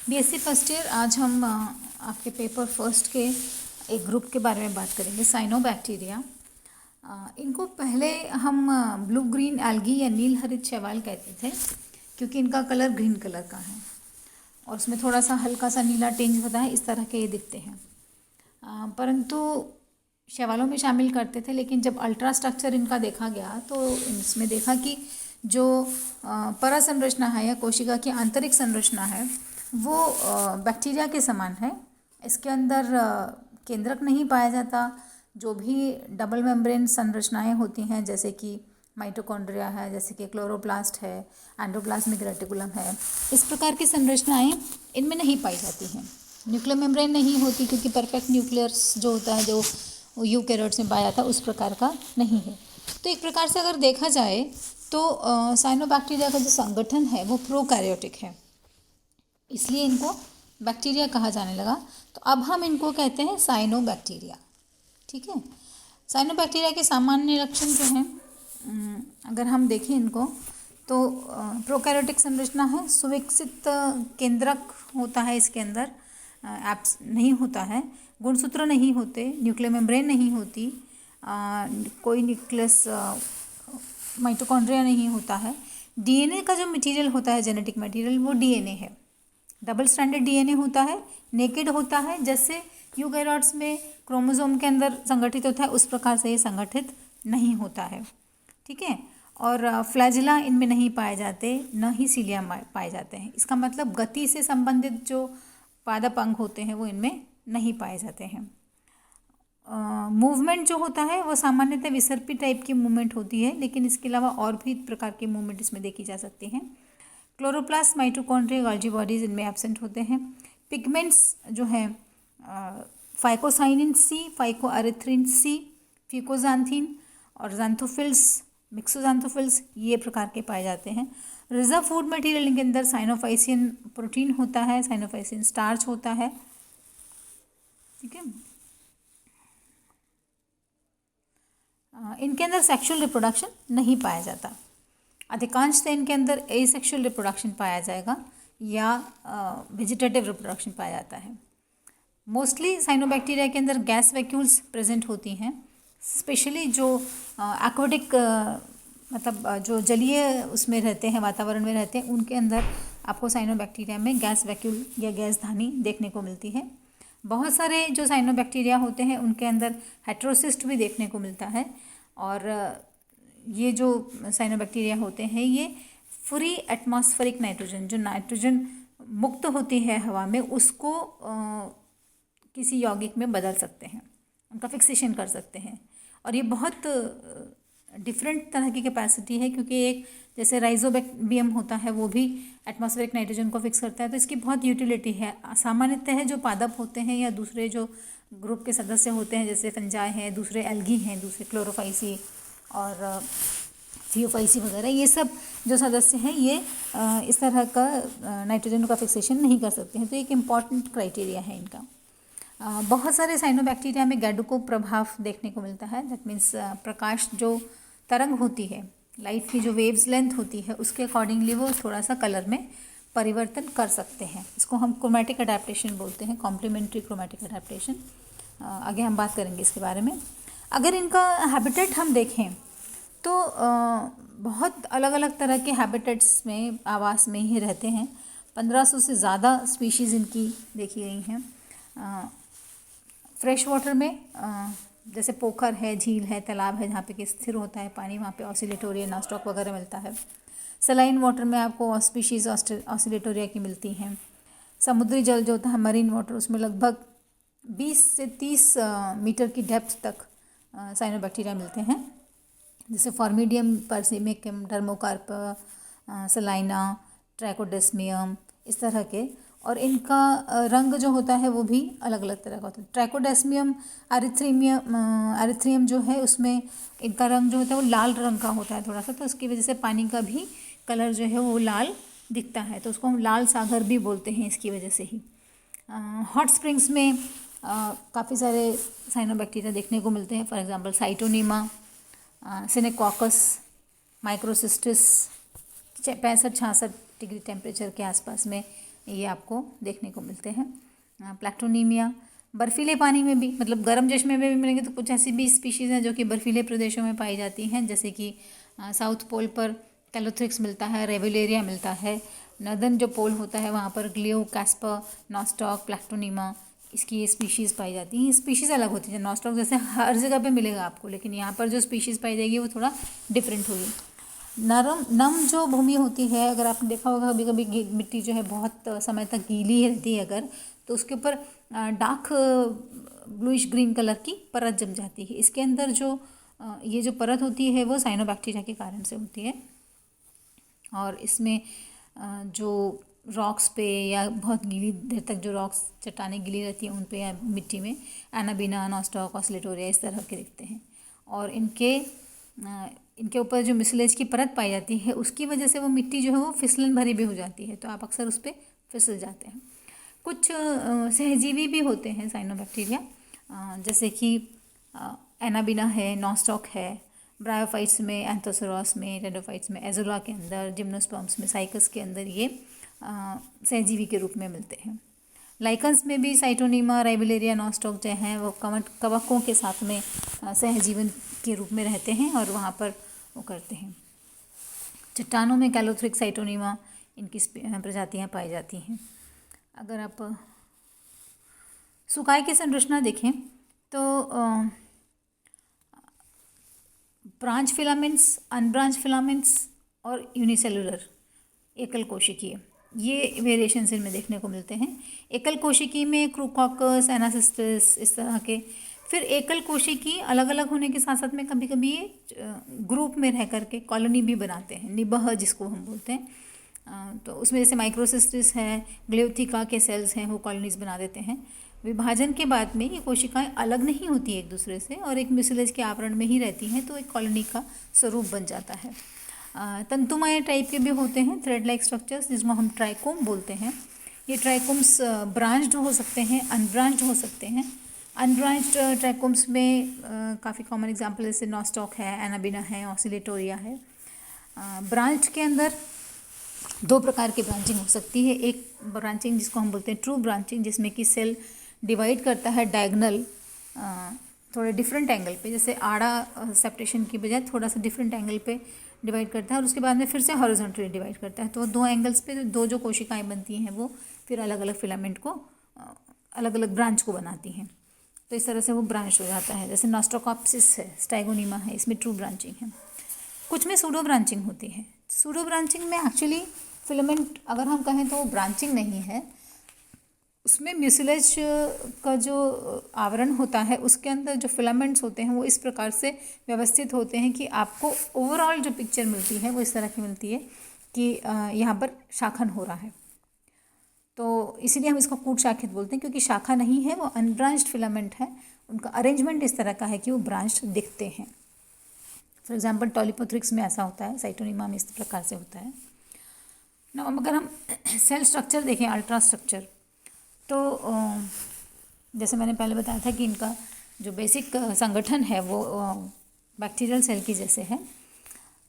BSc first year. आज हम आपके पेपर फर्स्ट के एक ग्रुप के बारे में बात करेंगे, साइनोबैक्टीरिया। इनको पहले हम ब्लू ग्रीन एल्गी या नील हरित शैवाल कहते थे, क्योंकि इनका कलर ग्रीन कलर का है और उसमें थोड़ा सा हल्का सा नीला टिंज होता है। इस तरह के ये दिखते हैं, परंतु शैवालों में शामिल करते थे। लेकिन जब अल्ट्रा स्ट्रक्चर इनका देखा गया तो इसमें देखा कि जो परासंरचना है या कोशिका की आंतरिक संरचना है वो बैक्टीरिया के समान है। इसके अंदर केंद्रक नहीं पाया जाता। जो भी डबल मेम्ब्रेन संरचनाएं होती हैं, जैसे कि माइटोकॉन्ड्रिया है, जैसे कि क्लोरोप्लास्ट है, एंडोप्लाज्मिक रेटिकुलम है, इस प्रकार की संरचनाएं इनमें नहीं पाई जाती हैं। न्यूक्लियर मेम्ब्रेन नहीं होती, क्योंकि परफेक्ट न्यूक्लियस जो होता है, जो यूकैरियोट्स में पाया जाता है, उस प्रकार का नहीं है। तो एक प्रकार से अगर देखा जाए तो साइनोबैक्टीरिया का जो संगठन है वो प्रोकैरियोटिक है, इसलिए इनको बैक्टीरिया कहा जाने लगा। तो अब हम इनको कहते हैं साइनोबैक्टीरिया। ठीक है। साइनोबैक्टीरिया के सामान्य लक्षण जो हैं, अगर हम देखें इनको तो प्रोकैरियोटिक संरचना है, सुविकसित केंद्रक होता है, इसके अंदर एप्स नहीं होता है, गुणसूत्र नहीं होते, न्यूक्लियर मेम्ब्रेन नहीं होती, कोई न्यूक्लियस माइटोकॉन्ड्रिया नहीं होता है। डीएनए का जो मटेरियल होता है, जेनेटिक मटेरियल, वो डीएनए है, डबल स्ट्रैंडेड डीएनए होता है, नेकेड होता है। जैसे यूकैरियोट्स में क्रोमोसोम के अंदर संगठित होता है, उस प्रकार से ये संगठित नहीं होता है। ठीक है। और फ्लैजिला इनमें नहीं पाए जाते, न ही सीलिया पाए जाते हैं। इसका मतलब गति से संबंधित जो पादप अंग होते हैं वो इनमें नहीं पाए जाते हैं। मूवमेंट जो होता है वो सामान्यतः विसर्पी टाइप की मूवमेंट होती है, लेकिन इसके अलावा और भी प्रकार की मूवमेंट इसमें देखी जा सकती हैं। क्लोरोप्लास्ट, माइटोकॉन्ड्रिया, गोल्गी बॉडीज इनमें एब्सेंट होते हैं। पिगमेंट्स जो हैं, फाइकोसाइनिन सी, फाइकोअरिथ्रिन सी, फ्यूकोजांथीन और ज़ैंथोफिल्स, मिक्सोज़ैंथोफिल्स, ये प्रकार के पाए जाते हैं। रिजर्व फूड मटेरियल के अंदर साइनोफाइसिन प्रोटीन होता है, साइनोफाइसिन स्टार्च होता है। ठीक है। इनके अंदर सेक्सुअल रिप्रोडक्शन नहीं पाया जाता। अधिकांशतः इनके अंदर एसेक्सुअल रिप्रोडक्शन पाया जाएगा या वेजिटेटिव रिप्रोडक्शन पाया जाता है। मोस्टली साइनोबैक्टीरिया के अंदर गैस वैक्यूल्स प्रेजेंट होती हैं, स्पेशली जो एक्वाटिक मतलब जो जलीय उसमें रहते हैं, वातावरण में रहते हैं, उनके अंदर आपको साइनोबैक्टीरिया में गैस वैक्यूल या गैस धानी देखने को मिलती है। बहुत सारे जो साइनोबैक्टीरिया होते हैं उनके अंदर हेटेरोसिस्ट भी देखने को मिलता है। और ये जो साइनोबैक्टीरिया होते हैं ये फ्री एटमॉस्फेरिक नाइट्रोजन, जो नाइट्रोजन मुक्त होती है हवा में, उसको किसी यौगिक में बदल सकते हैं, उनका फिक्सेशन कर सकते हैं। और ये बहुत डिफरेंट तरह की कैपेसिटी है, क्योंकि एक जैसे राइजोबैक्टीरियम होता है वो भी एटमॉस्फेरिक नाइट्रोजन को फिक्स करता है, तो इसकी बहुत यूटिलिटी है। सामान्यतः जो पादप होते हैं या दूसरे जो ग्रुप के सदस्य होते हैं, जैसे फंजाई हैं, दूसरे एल्गी हैं, दूसरे क्लोरोफाइसी और थियोफाइसी वगैरह, ये सब जो सदस्य हैं ये इस तरह का नाइट्रोजन का फिक्सेशन नहीं कर सकते हैं। तो एक इम्पॉर्टेंट क्राइटेरिया है इनका। बहुत सारे साइनोबैक्टीरिया में गैडुको प्रभाव देखने को मिलता है। दैट मीन्स प्रकाश जो तरंग होती है, लाइट की जो वेव्स लेंथ होती है, उसके अकॉर्डिंगली वो थोड़ा सा कलर में परिवर्तन कर सकते हैं। इसको हम क्रोमैटिक अडेप्टेशन बोलते हैं, कॉम्प्लीमेंट्री क्रोमैटिक अडेप्टेशन। आगे हम बात करेंगे इसके बारे में। अगर इनका हैबिटेट हम देखें तो बहुत अलग अलग तरह के हैबिटेट्स में, आवास में ही रहते हैं। 1500 से ज़्यादा स्पीशीज़ इनकी देखी गई हैं। फ्रेश वाटर में जैसे पोखर है, झील है, तालाब है, जहाँ पे कि स्थिर होता है पानी, वहाँ पे ऑसिलेटोरिया, नास्टॉक वगैरह मिलता है। सलाइन वाटर में आपको स्पीशीज़ ऑसिलेटोरिया की मिलती हैं। समुद्री जल जो होता है, मरीन वाटर, उसमें लगभग 20 से 30 मीटर की डेप्थ तक साइनोबैक्टीरिया मिलते हैं, जैसे फॉर्मिडियम, पर्सिमिकम, डर्मोकार्प, सलाइना, ट्राइकोडेस्मियम, इस तरह के। और इनका रंग जो होता है वो भी अलग अलग तरह का होता है। ट्राइकोडेस्मियम एरिथ्रियम जो है, उसमें इनका रंग जो होता है वो लाल रंग का होता है थोड़ा सा, तो उसकी वजह से पानी का भी कलर जो है वो लाल दिखता है, तो उसको हम लाल सागर भी बोलते हैं इसकी वजह से ही। हॉट स्प्रिंग्स में काफ़ी सारे साइनोबैक्टीरिया देखने को मिलते हैं। For example Scytonema, Synechococcus, Microcystis, 65-66 degree temperature के आसपास में ये आपको देखने को मिलते हैं। प्लैक्टोनीमिया बर्फीले पानी में भी, मतलब गर्म चश्मे में भी मिलेंगे। तो कुछ ऐसी भी स्पीशीज़ हैं जो कि बर्फीले प्रदेशों में पाई जाती हैं, जैसे कि साउथ पोल पर कैलोथ्रिक्स मिलता है, रेविलेरिया मिलता है। नर्दर्न जो पोल होता है वहाँ पर ग्लियो, कैस्पर, नॉस्टॉक, प्लैक्टोनीमा, इसकी ये स्पीशीज़ पाई जाती हैं। स्पीशीज़ अलग होती है। नॉस्टॉक जैसे हर जगह पे मिलेगा आपको, लेकिन यहाँ पर जो स्पीशीज़ पाई जाएगी वो थोड़ा डिफरेंट होगी। नम जो भूमि होती है, अगर आपने देखा होगा कभी कभी मिट्टी जो है बहुत समय तक गीली रहती है अगर, तो उसके ऊपर डार्क ब्लूइश ग्रीन कलर की परत जम जाती है। इसके अंदर जो ये जो परत होती है वो साइनोबैक्टीरिया के कारण से होती है। और इसमें जो रॉक्स पे या बहुत गीली देर तक जो रॉक्स चट्टानें गीली रहती हैं उन पे या मिट्टी में एनाबीना, नॉस्टॉक, ऑसिलेटोरिया इस तरह के दिखते हैं। और इनके ऊपर जो मिसलेज की परत पाई जाती है उसकी वजह से वो मिट्टी जो है वो फिसलन भरी भी हो जाती है, तो आप अक्सर उस पर फिसल जाते हैं। कुछ सहजीवी भी होते हैं साइनोबैक्टीरिया, जैसे कि एनाबीना है, नॉस्टॉक है, ब्रायोफाइट्स में, एंथोसोरस में, टेडोफाइट्स में, एजोला के अंदर, जिम्नोस्पर्म्स में, साइकस के अंदर ये सहजीवी के रूप में मिलते हैं। लाइकन्स में भी साइटोनीमा, राइबिलेरिया, नॉस्टॉक जो हैं वो कवकों के साथ में सहजीवन के रूप में रहते हैं और वहाँ पर वो करते हैं। चट्टानों में कैलोथ्रिक, साइटोनीमा इनकी प्रजातियाँ पाई जाती हैं। अगर आप सुकाई की संरचना देखें तो ब्रांच फिलामेंट्स, अनब्रांच फिलामेंट्स और यूनिसेलुलर एकल कोशिकीय, ये वेरिएशंस इनमें देखने को मिलते हैं। एकल कोशिकी में क्रूकॉकस, एनासिस्टस इस तरह के। फिर एकल कोशिकी अलग अलग होने के साथ साथ में कभी कभी ये ग्रुप में रह करके कॉलोनी भी बनाते हैं, निबह जिसको हम बोलते हैं। तो उसमें जैसे माइक्रोसिस्टिस है, ग्लेयोथिका के सेल्स हैं, वो कॉलोनीज बना देते हैं। विभाजन के बाद में ये कोशिकाएं अलग नहीं होती एक दूसरे से और एक मिसलेज के आवरण में ही रहती हैं, तो एक कॉलोनी का स्वरूप बन जाता है। तंतुमय टाइप के भी होते हैं, थ्रेड लाइक स्ट्रक्चर्स, जिसको हम ट्राइकोम बोलते हैं। ये ट्राइकोम्स ब्रांच्ड हो सकते हैं, अनब्रांच्ड हो सकते हैं। अनब्रांच्ड ट्राइकोम्स में काफ़ी कॉमन एग्जांपल जैसे नॉस्टॉक है, एनाबीना है, ऑसिलेटोरिया है। ब्रांच के अंदर दो प्रकार की ब्रांचिंग हो सकती है। एक ब्रांचिंग जिसको हम बोलते हैं ट्रू ब्रांचिंग, जिसमें कि सेल डिवाइड करता है डायगनल थोड़े डिफरेंट एंगल पे, जैसे आड़ा सेप्टेशन की बजाय थोड़ा सा डिफरेंट एंगल पे डिवाइड करता है और उसके बाद में फिर से हॉरिजॉन्टली डिवाइड करता है। तो दो एंगल्स पे दो जो कोशिकाएं बनती हैं वो फिर अलग अलग फिलामेंट को, अलग अलग ब्रांच को बनाती हैं। तो इस तरह से वो ब्रांच हो जाता है। जैसे नॉस्टोकॉप्सिस है, स्टाइगोनीमा है, इसमें ट्रू ब्रांचिंग है। कुछ में सूडो ब्रांचिंग होती है। सूडो ब्रांचिंग में एक्चुअली फिलामेंट अगर हम कहें तो ब्रांचिंग नहीं है, उसमें म्यूसिलेज का जो आवरण होता है उसके अंदर जो फिलामेंट्स होते हैं वो इस प्रकार से व्यवस्थित होते हैं कि आपको ओवरऑल जो पिक्चर मिलती है वो इस तरह की मिलती है कि यहाँ पर शाखन हो रहा है। तो इसीलिए हम इसको कूट शाखित बोलते हैं, क्योंकि शाखा नहीं है, वो अनब्रांच्ड फिलामेंट है। उनका अरेंजमेंट इस तरह का है कि वो ब्रांच्ड दिखते हैं। फॉर एग्जाम्पल टॉलिपोथ्रिक्स में ऐसा होता है, साइटोनीमा में इस प्रकार से होता है ना। अगर हम सेल स्ट्रक्चर देखें, अल्ट्रा स्ट्रक्चर, तो जैसे मैंने पहले बताया था कि इनका जो बेसिक संगठन है वो बैक्टीरियल सेल की जैसे है।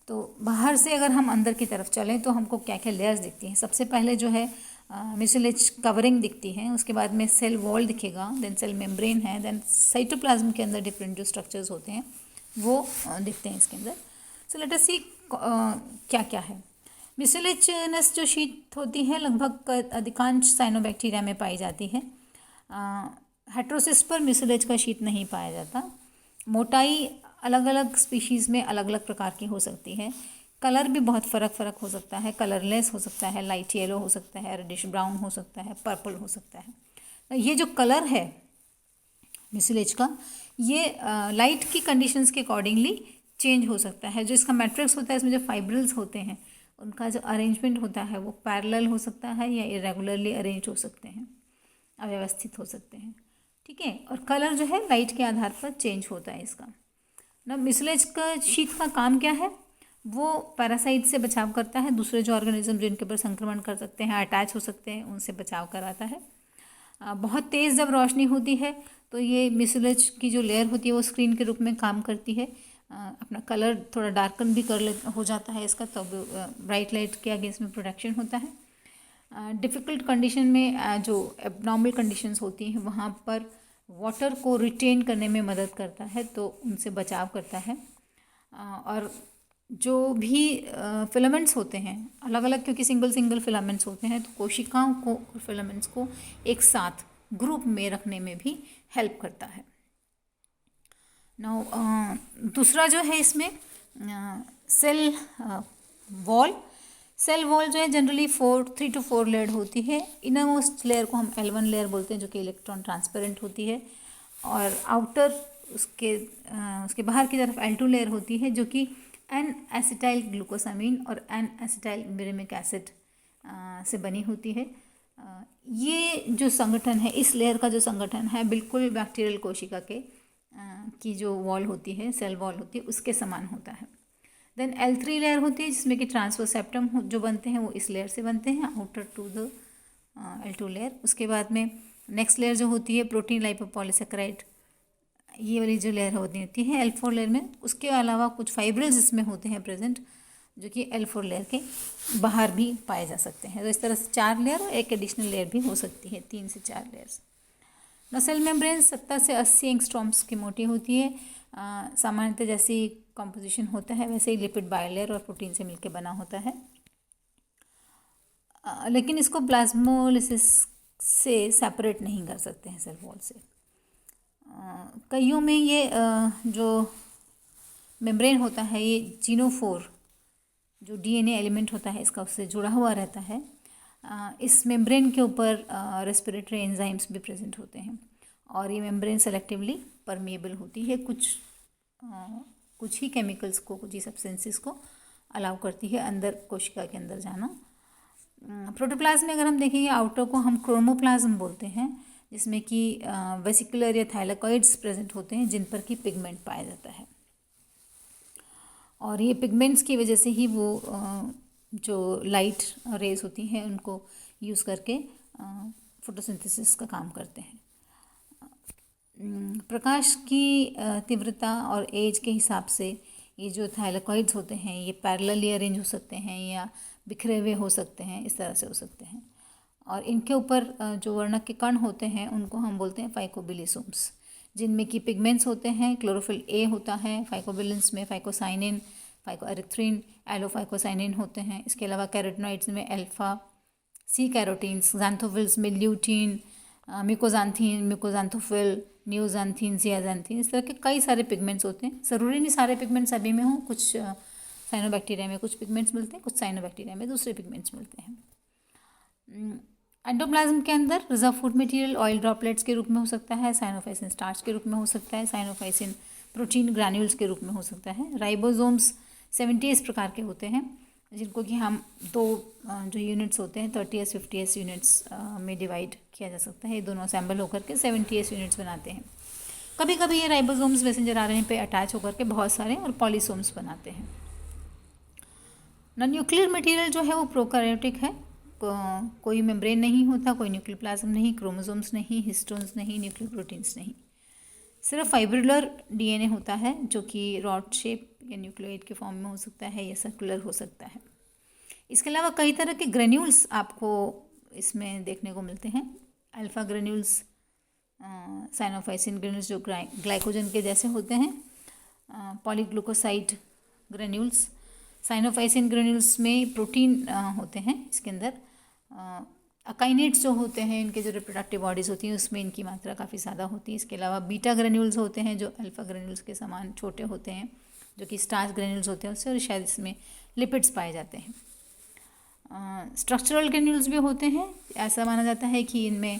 तो बाहर से अगर हम अंदर की तरफ चलें तो हमको क्या क्या लेयर्स दिखती हैं। सबसे पहले जो है म्यूसिलेज कवरिंग दिखती है, उसके बाद में सेल वॉल दिखेगा, देन सेल मेम्ब्रेन है, देन साइटोप्लाज्म के अंदर डिफरेंट जो स्ट्रक्चर्स होते हैं वो दिखते हैं इसके अंदर। सो लेट अस सी क्या क्या है। म्यूसिलेजनस जो शीट होती है लगभग अधिकांश साइनोबैक्टीरिया में पाई जाती है। हेट्रोसिस पर म्यूसिलेज का शीट नहीं पाया जाता। मोटाई अलग अलग स्पीशीज़ में अलग अलग प्रकार की हो सकती है। कलर भी बहुत फ़र्क हो सकता है, कलरलेस हो सकता है, लाइट येलो हो सकता है, रेडिश ब्राउन हो सकता है, पर्पल हो सकता है। ये जो कलर है म्यूसिलेज का, ये लाइट की कंडीशंस के अकॉर्डिंगली चेंज हो सकता है। जो इसका मैट्रिक्स होता है, इसमें जो फाइब्रिल्स होते हैं उनका जो अरेंजमेंट होता है वो पैरेलल हो सकता है या इरेगुलरली अरेंज हो सकते हैं, अव्यवस्थित हो सकते हैं, ठीक है। और कलर जो है लाइट के आधार पर चेंज होता है इसका ना। म्यूसिलेज का शीट का काम क्या है, वो पैरासाइट से बचाव करता है, दूसरे जो ऑर्गेनिज्म जो इनके ऊपर संक्रमण कर सकते हैं, अटैच हो सकते हैं, उनसे बचाव कराता है। बहुत तेज़ जब रोशनी होती है तो ये म्यूसिलेज की जो लेयर होती है वो स्क्रीन के रूप में काम करती है। अपना कलर थोड़ा डार्कन भी हो जाता है इसका, तब ब्राइट लाइट के अगेंस्ट में प्रोटेक्शन होता है। डिफ़िकल्ट कंडीशन में जो एबनॉर्मल कंडीशंस होती हैं वहाँ पर वाटर को रिटेन करने में मदद करता है, तो उनसे बचाव करता है। और जो भी फिलामेंट्स होते हैं अलग अलग, क्योंकि सिंगल सिंगल फिलामेंट्स होते हैं, तो कोशिकाओं को और फिलामेंट्स को एक साथ ग्रुप में रखने में भी हेल्प करता है। नाउ दूसरा जो है इसमें सेल वॉल जो है जनरली 3 to 4 लेयर होती है। इनर मोस्ट लेयर को हम L1 लेयर बोलते हैं, जो कि इलेक्ट्रॉन ट्रांसपेरेंट होती है, और आउटर उसके बाहर की तरफ L2 लेयर होती है, जो कि एन एसिटाइल ग्लूकोसामीन और एन एसिटाइल मिरिमिक एसिड से बनी होती है। ये जो संगठन है, इस लेयर का जो संगठन है, बिल्कुल बैक्टीरियल कोशिका के की जो वॉल होती है, सेल वॉल होती है, उसके समान होता है। देन L3 लेयर होती है, जिसमें कि ट्रांसफर सेप्टम जो बनते हैं वो इस लेयर से बनते हैं, outer to the L2 layer. उसके बाद में नेक्स्ट लेयर जो होती है प्रोटीन लाइपोपॉलीसेकेराइड, ये वाली जो लेयर होती है L4 लेयर में। उसके अलावा कुछ फाइब्रिल्स इसमें होते हैं प्रेजेंट, जो कि L4 लेयर के बाहर भी पाए जा सकते हैं। तो इस तरह से 4 लेयर और एक एडिशनल लेयर भी हो सकती है, 3 से 4 लेयर्स। सेल मेम्ब्रेन 70 से 80 एंगस्ट्रॉम्स की मोटी होती है। सामान्यतः जैसी कंपोजिशन होता है वैसे ही लिपिड बाइलेयर और प्रोटीन से मिलकर बना होता है। लेकिन इसको प्लाज्मोलिसिस से सेपरेट नहीं कर सकते हैं सेल वॉल से। कईयों में ये जो मेम्ब्रेन होता है, ये जीनोफोर जो डीएनए एलिमेंट होता है इसका उससे जुड़ा हुआ रहता है। इस मेम्ब्रेन के ऊपर रेस्पिरेटरी एंजाइम्स भी प्रेजेंट होते हैं, और ये मेम्ब्रेन सेलेक्टिवली परमिएबल होती है। कुछ ही केमिकल्स को, कुछ ही सब्सटेंसेस को अलाउ करती है अंदर, कोशिका के अंदर जाना। प्रोटोप्लाज्म में अगर हम देखेंगे, आउटर को हम क्रोमोप्लाज्म बोलते हैं, जिसमें कि वेसिकुलर या थाइलाकॉइड्स प्रेजेंट होते हैं, जिन पर कि पिगमेंट पाया जाता है। और ये पिगमेंट्स की वजह से ही वो जो लाइट रेज होती हैं उनको यूज़ करके फोटोसिंथेसिस का काम करते हैं। प्रकाश की तीव्रता और एज के हिसाब से ये जो थाइलाकॉइड्स होते हैं, ये पैरेलली अरेंज हो सकते हैं या बिखरे हुए हो सकते हैं, इस तरह से हो सकते हैं। और इनके ऊपर जो वर्णक के कण होते हैं उनको हम बोलते हैं फाइकोबिलिसोम्स, जिनमें कि पिगमेंट्स होते हैं। क्लोरोफिल ए होता है, फाइकोबिलेंस में फाइकोसाइनिन, फाइकोएरिथ्रिन, एलोफाइकोसाइनिन होते हैं। इसके अलावा कैरोटिनॉइड्स में अल्फा, सी कैरोटीन्स, ज़ैंथोफिल्स में ल्यूटीन, म्यूकोजांथीन, म्यूकोजांथोफिल, नियोजांथीन, जियाजांथीन, इस तरह के कई सारे पिगमेंट्स होते हैं। ज़रूरी नहीं सारे पिगमेंट्स सभी में हों, कुछ साइनोबैक्टीरिया में कुछ पिगमेंट्स मिलते हैं, कुछ साइनोबैक्टीरिया में दूसरे पिगमेंट्स मिलते हैं। एंडोप्लाज्म के अंदर reserve food material oil droplets के रूप में हो सकता है, साइनोफाइसिन स्टार्च के रूप में हो सकता है, साइनोफाइसिन प्रोटीन ग्रैन्यूल्स के रूप में हो सकता है। राइबोसोम्स 70 प्रकार के होते हैं, जिनको कि हम दो जो यूनिट्स होते हैं 30s 50s यूनिट्स में डिवाइड किया जा सकता है। ये दोनों असेंबल होकर के 70s यूनिट्स बनाते हैं। कभी कभी ये राइबोसोम्स मैसेंजर आरएनए पे अटैच होकर के बहुत सारे और पॉलीसोम्स बनाते हैं। न्यूक्लियर मटेरियल जो है वो प्रोकैरियोटिक है, कोई मेम्ब्रेन नहीं होता, कोई न्यूक्लियर प्लाज्म नहीं, क्रोमोसोम्स नहीं, हिस्टोन्स नहीं, न्यूक्लियर प्रोटीन्स नहीं, सिर्फ फाइब्रिलर डीएनए होता है, जो कि रॉड शेप या न्यूक्लियोइड के फॉर्म में हो सकता है या सर्कुलर हो सकता है। इसके अलावा कई तरह के ग्रेन्यूल्स आपको इसमें देखने को मिलते हैं। अल्फा ग्रेन्यूल्स, साइनोफाइसिन ग्रेन्यूल्स जो ग्लाइकोजन के जैसे होते हैं, पॉलीग्लूकोसाइड ग्रेन्यूल्स, साइनोफाइसिन ग्रेन्यूल्स में प्रोटीन होते हैं। इसके अंदर अकाइनेट्स जो होते हैं, इनके जो रिप्रोडक्टिव बॉडीज़ होती हैं उसमें इनकी मात्रा काफ़ी ज़्यादा होती है। इसके अलावा बीटा ग्रेन्यूल्स होते हैं जो अल्फा ग्रेन्यूल्स के समान छोटे होते हैं, जो कि स्टार्च ग्रेन्यूल्स होते हैं उससे, और शायद इसमें लिपिड्स पाए जाते हैं। स्ट्रक्चरल ग्रेन्यूल्स भी होते हैं। ऐसा माना जाता है कि इनमें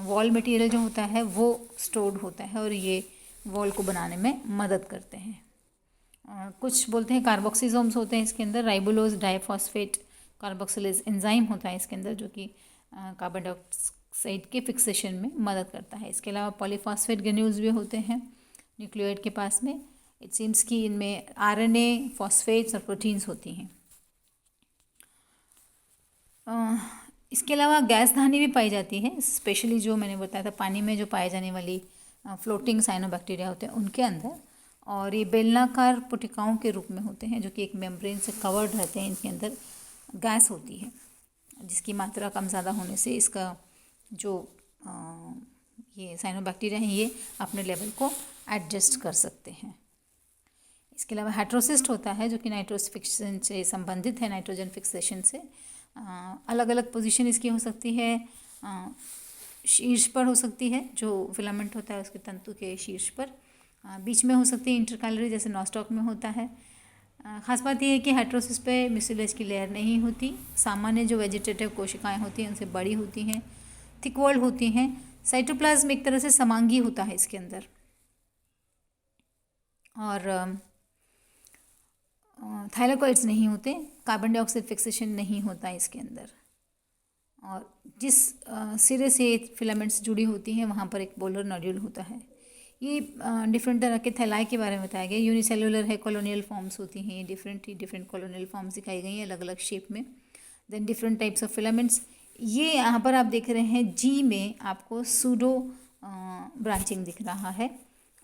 वॉल मटेरियल जो होता है वो स्टोर्ड होता है और ये वॉल को बनाने में मदद करते हैं। कुछ बोलते हैं कार्बोक्सिसोम्स होते हैं इसके अंदर। राइबोलोज डाइफॉस्फेट कार्बोक्सिलेज एंजाइम होता है इसके अंदर, जो कि कार्बन डाइऑक्साइड के फिक्सेशन में मदद करता है। इसके अलावा पॉलीफॉस्फेट ग्रेन्यूल्स भी होते हैं न्यूक्लियोइड के पास में। इट सीम्स कि इनमें आरएनए, फॉस्फेट्स और प्रोटीन्स होती हैं। इसके अलावा गैस धानी भी पाई जाती है, स्पेशली जो मैंने बताया था पानी में जो पाए जाने वाली फ्लोटिंग साइनोबैक्टीरिया होते हैं उनके अंदर। और ये बेलनाकार पुटिकाओं के रूप में होते हैं, जो कि एक मेम्ब्रेन से कवर्ड रहते हैं। इनके अंदर गैस होती है। जिसकी मात्रा कम ज़्यादा होने से इसका जो ये साइनोबैक्टीरिया हैं ये अपने लेवल को एडजस्ट कर सकते हैं। इसके अलावा हेट्रोसिस्ट होता है जो कि नाइट्रोस फिक्सेशन से संबंधित है, नाइट्रोजन फिक्सेशन से। अलग अलग पोजीशन इसकी हो सकती है, शीर्ष पर हो सकती है, जो फिलामेंट होता है उसके तंतु के शीर्ष पर, बीच में हो सकती है इंटरकैलरी जैसे नॉस्टॉक में होता है। ख़ास बात यह है कि हेट्रोसिस पे म्यूसिलेज की लेयर नहीं होती। सामान्य जो वेजिटेटिव कोशिकाएं होती हैं उनसे बड़ी होती हैं, थिक वॉल्ड होती हैं। साइटोप्लाज्म एक तरह से समांगी होता है इसके अंदर, और थाइलाकॉइड्स नहीं होते, कार्बन डाइऑक्साइड फिक्सेशन नहीं होता इसके अंदर, और जिस सिरे से फिलामेंट्स जुड़ी होती हैं वहाँ पर एक पोलर नोड्यूल होता है। ये डिफरेंट तरह के थैलाई के बारे में बताया गया। यूनिसेलुलर है, कॉलोनियल फॉर्म्स होती हैं, डिफरेंट कॉलोनियल फॉर्म्स दिखाई गई हैं अलग अलग शेप में। Then different types of filaments. ये यहाँ पर आप देख रहे हैं जी में आपको सूडो ब्रांचिंग दिख रहा है,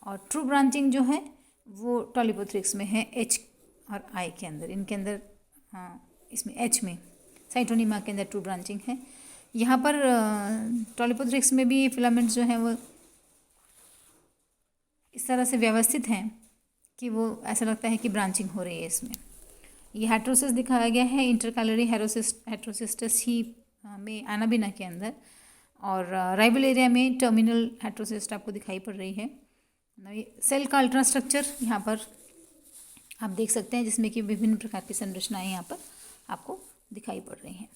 और ट्रू ब्रांचिंग जो है वो टॉलिपोथ्रिक्स में है, एच और आई के अंदर। इनके अंदर इसमें एच में साइटोनीमा के अंदर ट्रू ब्रांचिंग है। यहाँ पर टॉलिपोथ्रिक्स में भी फिलामेंट्स जो हैं वो इस तरह से व्यवस्थित हैं कि वो ऐसा लगता है कि ब्रांचिंग हो रही है इसमें। ये हेट्रोसिस दिखाया गया है इंटरकैलरी हेट्रोसिस्टस ही में एनाबिना के अंदर, और राइवल एरिया में टर्मिनल हेट्रोसिस्ट आपको दिखाई पड़ रही है। सेल का अल्ट्रा स्ट्रक्चर यहाँ पर आप देख सकते हैं, जिसमें कि विभिन्न प्रकार की संरचनाएं यहाँ पर आपको दिखाई पड़ रही हैं।